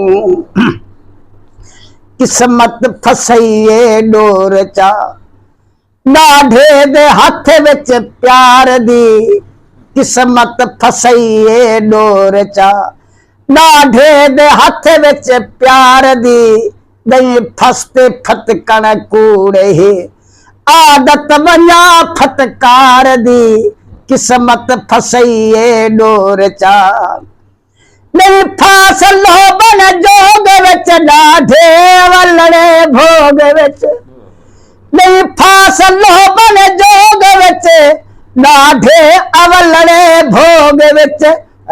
तू किस्मत फसईए डोर चा डाढ़े दे हाथ विच प्यार दी किस्मत फसईए डोर चा डाढ़े दे हाथ विच प्यार दी दई फसते फतकण कूड़े आदत बना फटकार दी किस्मत फसईए डोर चा नहीं फासल बन जोग विच डाढ़े वलड़े भोग विच नहीं फासल बन जोग विच डाढ़े अवलड़े भोग विच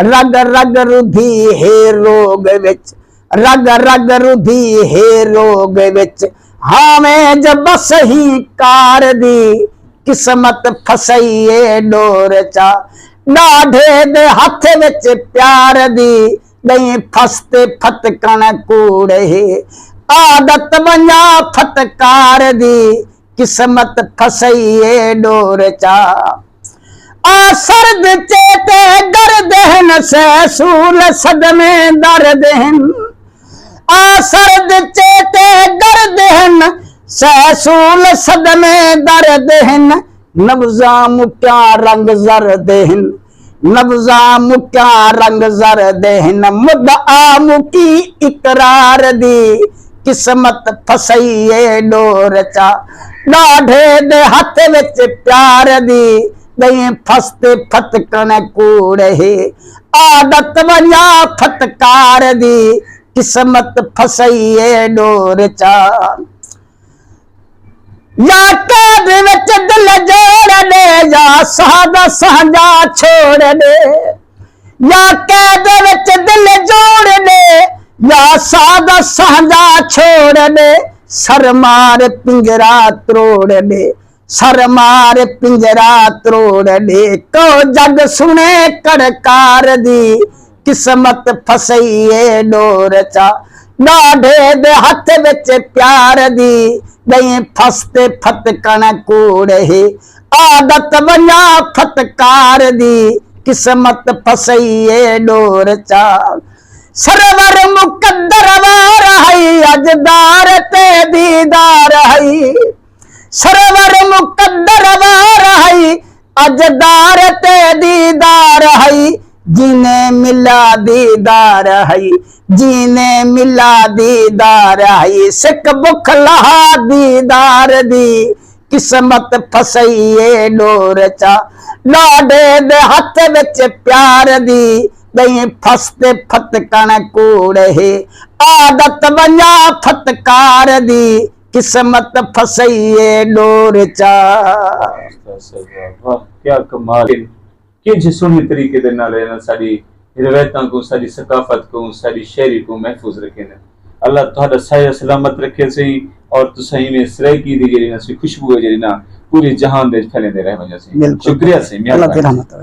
रग रग रुधी है रोग विच रग रग रुधी है रोग विच हावें जब बस ही कार दी किस्मत फसईए डोर चा डाढ़े दे हाथ विच प्यार दी दई फसते फतकण कूड़े आदत बना फटकार दी किस्मत फसईए डोर चा आ सर्द चेते डर देहन से सूल सदमे दर देहन आ सर्द चेते डर देहन से सूल सदमे दर देहन नब्जा मुक्या रंग जर देहन नब्जा मुक्या रंग जर देहन मुद्दा मुकी इकरार दी किस्मत फसईए डोर चा डाढ़े दे हाथ विच प्यार दी दई फसते फतकण कूड़े आदत बना फटकार दी किस्मत फसईए डोर चा या कैद विच दिल जोड़ दे या सादा साझा छोड़ दे या कैद विच दिल जोड़ दे या सादा साझा छोड़ दे सर मार पिंजरा तोड़ दे सर मार पिंजरा तोड़ दे को जग सुने कड़कार दी किस्मत फसईए डोर चा डाढ़े दे हाथ विच प्यार दी दई फसते फतकण कूड़े आदत बना फटकार दी किस्मत फसईए डोर चा सरवर मुकद्दर वार है अजदार ते दीदार है सरवर मुकद्दर वार है अजदार ते दीदार है जीने मिला दीदार है जीने मिला दीदार है सिक बुख लहा दीदार दी किस्मत फसईए डोर चा डाढ़े दे हाथ विच प्यार दी दई फसते फतकण कूड़े आदत बना फटकार दी किस्मत फसईए डोर चा। क्या कमाल कि सोहने तरीके दे नाल साडी रिवायतां को साडी सकाफत को साडी शायरी को महफूज रखे ने अल्लाह तुहाडा सही सलामत रखे सही और तुसाई में सरायकी दी जेड़ी ना खुशबू है जेड़ी ना पूरे जहान दे फैलेंदे रहे वजह से शुक्रिया से